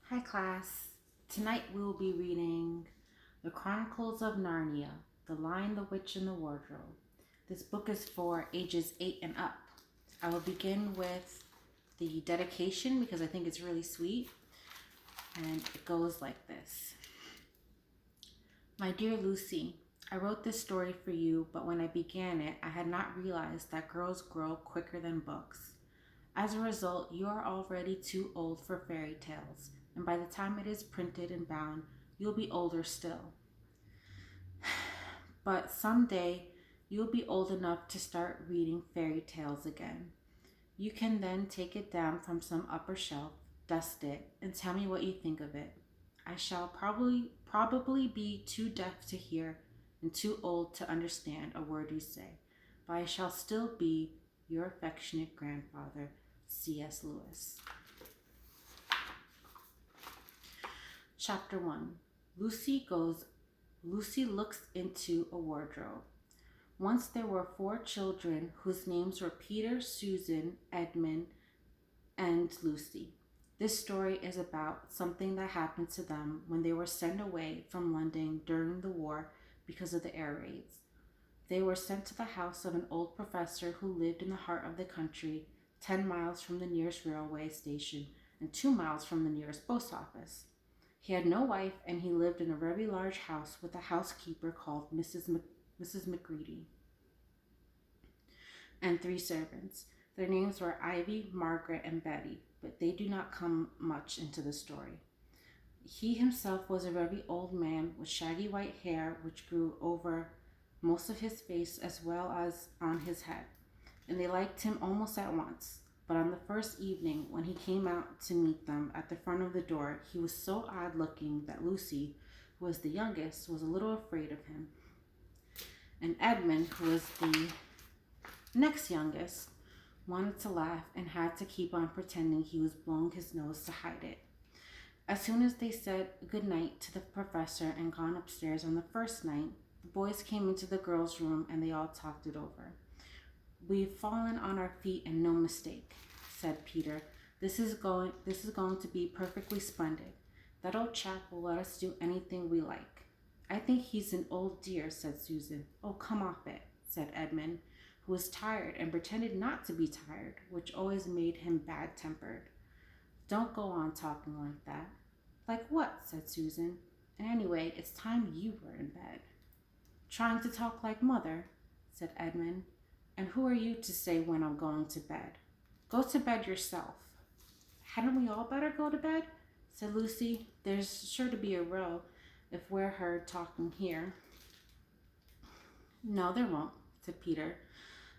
Hi class. Tonight we will be reading The Chronicles of Narnia, The Lion, the Witch, and the Wardrobe. This book is for ages 8 and up. I will begin with the dedication because I think it's really sweet, and it goes like this. My dear Lucy, I wrote this story for you, but when I began it, I had not realized that girls grow quicker than books. As a result, you are already too old for fairy tales, and by the time it is printed and bound, you'll be older still. But someday, you'll be old enough to start reading fairy tales again. You can then take it down from some upper shelf, dust it, and tell me what you think of it. I shall probably be too deaf to hear and too old to understand a word you say, but I shall still be your affectionate grandfather, C.S. Lewis. Chapter 1. Lucy looks into a wardrobe. Once there were 4 children whose names were Peter, Susan, Edmund, and Lucy. This story is about something that happened to them when they were sent away from London during the war because of the air raids. They were sent to the house of an old professor who lived in the heart of the country, 10 miles from the nearest railway station and 2 miles from the nearest post office. He had no wife, and he lived in a very large house with a housekeeper called Mrs. McGreedy, and 3 servants. Their names were Ivy, Margaret, and Betty, but they do not come much into the story. He himself was a very old man with shaggy white hair which grew over most of his face as well as on his head, and they liked him almost at once. But on the first evening, when he came out to meet them at the front of the door, he was so odd-looking that Lucy, who was the youngest, was a little afraid of him. And Edmund, who was the next youngest, wanted to laugh and had to keep on pretending he was blowing his nose to hide it. As soon as they said good night to the professor and gone upstairs on the first night, the boys came into the girls' room and they all talked it over. We've fallen on our feet and no mistake, said Peter. This is going to be perfectly splendid. That old chap will let us do anything we like. I think he's an old dear, said Susan. Oh, come off it, said Edmund, who was tired and pretended not to be tired, which always made him bad-tempered. Don't go on talking like that. Like what? Said Susan. And anyway, it's time you were in bed. Trying to talk like mother, said Edmund. And who are you to say when I'm going to bed? Go to bed yourself. Hadn't we all better go to bed? Said Lucy. There's sure to be a row if we're heard talking here. No, there won't, said Peter.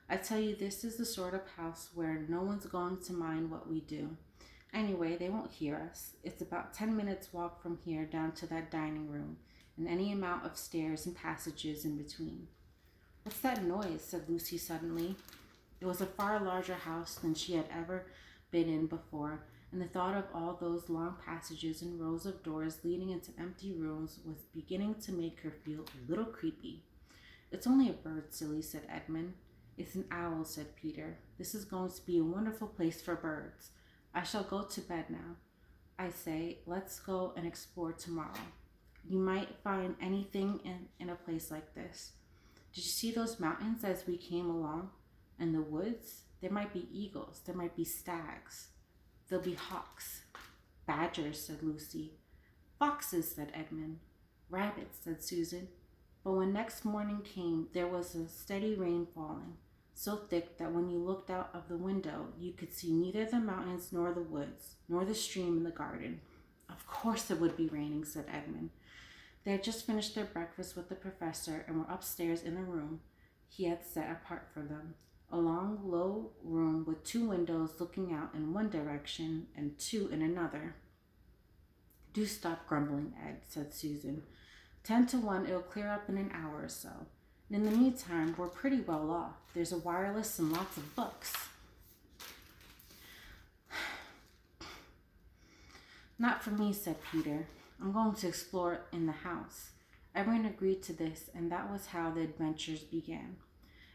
I tell you, this is the sort of house where no one's going to mind what we do. Anyway, they won't hear us. It's about 10 minutes walk from here down to that dining room, and any amount of stairs and passages in between. What's that noise? Said Lucy suddenly. It was a far larger house than she had ever been in before, and the thought of all those long passages and rows of doors leading into empty rooms was beginning to make her feel a little creepy. It's only a bird, silly, said Edmund. It's an owl, said Peter. This is going to be a wonderful place for birds. I shall go to bed now. I say, let's go and explore tomorrow. You might find anything in a place like this. Did you see those mountains as we came along? And the woods? There might be eagles. There might be stags. There'll be hawks. Badgers, said Lucy. Foxes, said Edmund. Rabbits, said Susan. But when next morning came, there was a steady rain falling, so thick that when you looked out of the window, you could see neither the mountains nor the woods, nor the stream in the garden. Of course it would be raining, said Edmund. They had just finished their breakfast with the professor and were upstairs in a room he had set apart for them. A long, low room with 2 windows looking out in one direction and 2 in another. Do stop grumbling, Ed, said Susan. 10 to 1, it'll clear up in an hour or so. And in the meantime, we're pretty well off. There's a wireless and lots of books. Not for me, said Peter. I'm going to explore in the house. Everyone agreed to this, and that was how the adventures began.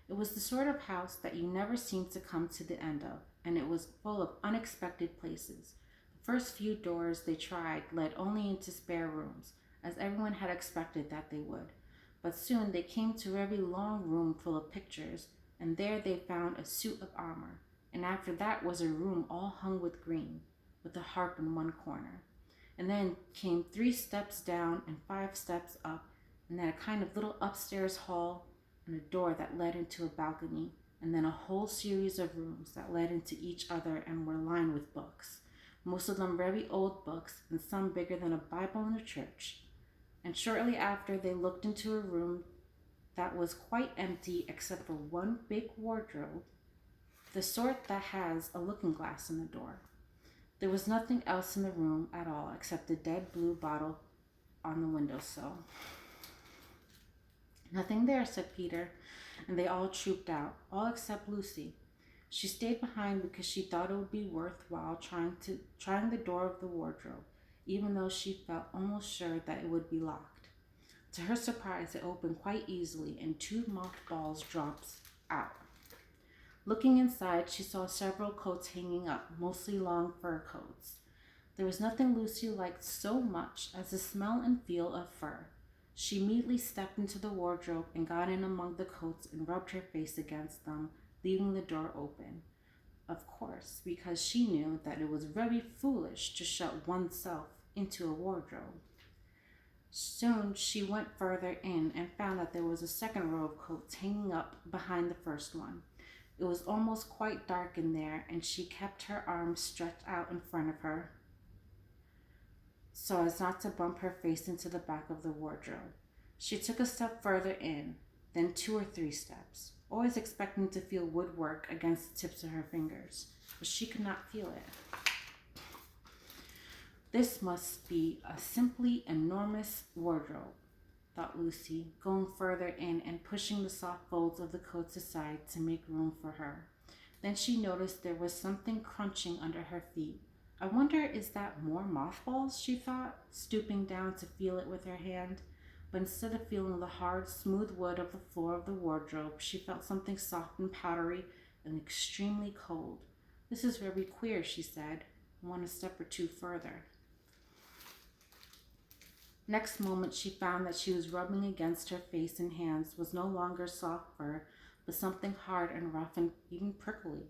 It was the sort of house that you never seemed to come to the end of, and it was full of unexpected places. First few doors they tried led only into spare rooms, as everyone had expected that they would. But soon they came to a very long room full of pictures, and there they found a suit of armor, and after that was a room all hung with green, with a harp in one corner. And then came 3 steps down and 5 steps up, and then a kind of little upstairs hall, and a door that led into a balcony, and then a whole series of rooms that led into each other and were lined with books, most of them very old books, and some bigger than a Bible in a church. And shortly after, they looked into a room that was quite empty except for one big wardrobe, the sort that has a looking glass in the door. There was nothing else in the room at all except a dead blue bottle on the windowsill. Nothing there, said Peter, and they all trooped out, all except Lucy. She stayed behind because she thought it would be worthwhile trying the door of the wardrobe, even though she felt almost sure that it would be locked. To her surprise, it opened quite easily, and 2 mothballs dropped out. Looking inside, she saw several coats hanging up, mostly long fur coats. There was nothing Lucy liked so much as the smell and feel of fur. She immediately stepped into the wardrobe and got in among the coats and rubbed her face against them, leaving the door open. Of course, because she knew that it was very foolish to shut oneself into a wardrobe. Soon she went further in and found that there was a second row of coats hanging up behind the first one. It was almost quite dark in there, and she kept her arms stretched out in front of her so as not to bump her face into the back of the wardrobe. She took a step further in, then 2 or 3 steps, always expecting to feel woodwork against the tips of her fingers, but she could not feel it. This must be a simply enormous wardrobe, thought Lucy, going further in and pushing the soft folds of the coats aside to make room for her. Then she noticed there was something crunching under her feet. I wonder, is that more mothballs, she thought, stooping down to feel it with her hand. But instead of feeling the hard, smooth wood of the floor of the wardrobe, she felt something soft and powdery and extremely cold. This is very queer, she said, and went a step or 2 further. Next moment, she found that she was rubbing against her face and hands was no longer soft fur, but something hard and rough and even prickly.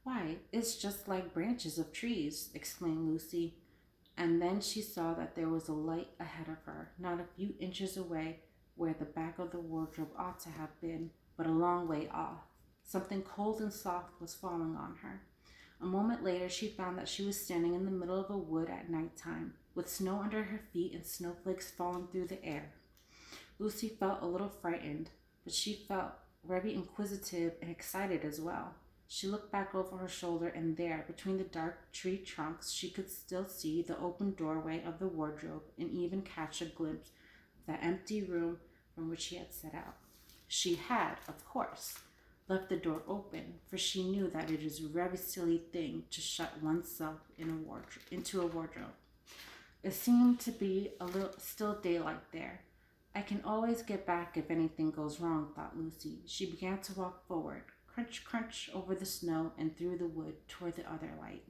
Why, it's just like branches of trees, exclaimed Lucy. And then she saw that there was a light ahead of her, not a few inches away where the back of the wardrobe ought to have been, but a long way off. Something cold and soft was falling on her. A moment later, she found that she was standing in the middle of a wood at night time, with snow under her feet and snowflakes falling through the air. Lucy felt a little frightened, but she felt very inquisitive and excited as well. She looked back over her shoulder, and there, between the dark tree trunks, she could still see the open doorway of the wardrobe and even catch a glimpse of the empty room from which she had set out. She had, of course, left the door open, for she knew that it is a very silly thing to shut oneself into a wardrobe. It seemed to be still daylight there. I can always get back if anything goes wrong, thought Lucy. She began to walk forward, crunch, crunch, over the snow and through the wood toward the other light.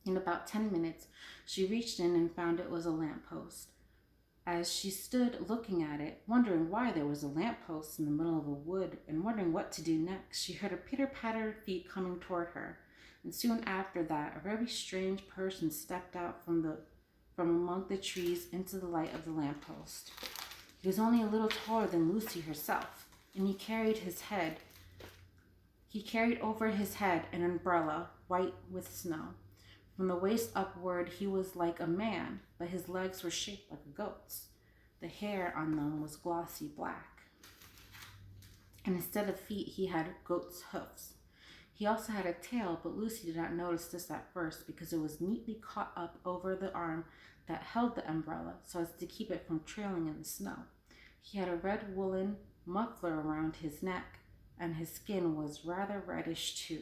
In about 10 minutes, she reached in and found it was a lamppost. As she stood looking at it, wondering why there was a lamppost in the middle of a wood and wondering what to do next, she heard a pitter-patter of feet coming toward her. And soon after that, a very strange person stepped out from among the trees into the light of the lamppost. He was only a little taller than Lucy herself, and he carried over his head an umbrella, white with snow. From the waist upward, he was like a man, but his legs were shaped like a goat's. The hair on them was glossy black, and instead of feet, he had goat's hoofs. He also had a tail, but Lucy did not notice this at first because it was neatly caught up over the arm that held the umbrella so as to keep it from trailing in the snow. He had a red woolen muffler around his neck, and his skin was rather reddish too.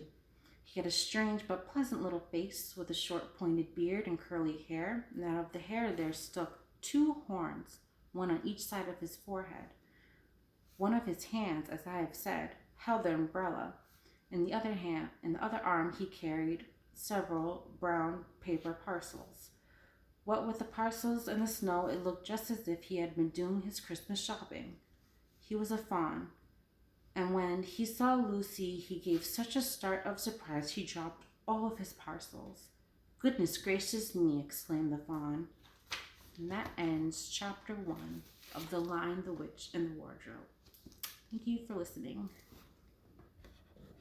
He had a strange but pleasant little face with a short pointed beard and curly hair, and out of the hair there stuck 2 horns, one on each side of his forehead. One of his hands, as I have said, held the umbrella. In the other arm he carried several brown paper parcels. What with the parcels and the snow, it looked just as if he had been doing his Christmas shopping. He was a fawn, and when he saw Lucy, he gave such a start of surprise he dropped all of his parcels. "Goodness gracious me!" exclaimed the fawn. And that ends chapter 1 of The Lion, the Witch, and the Wardrobe. Thank you for listening.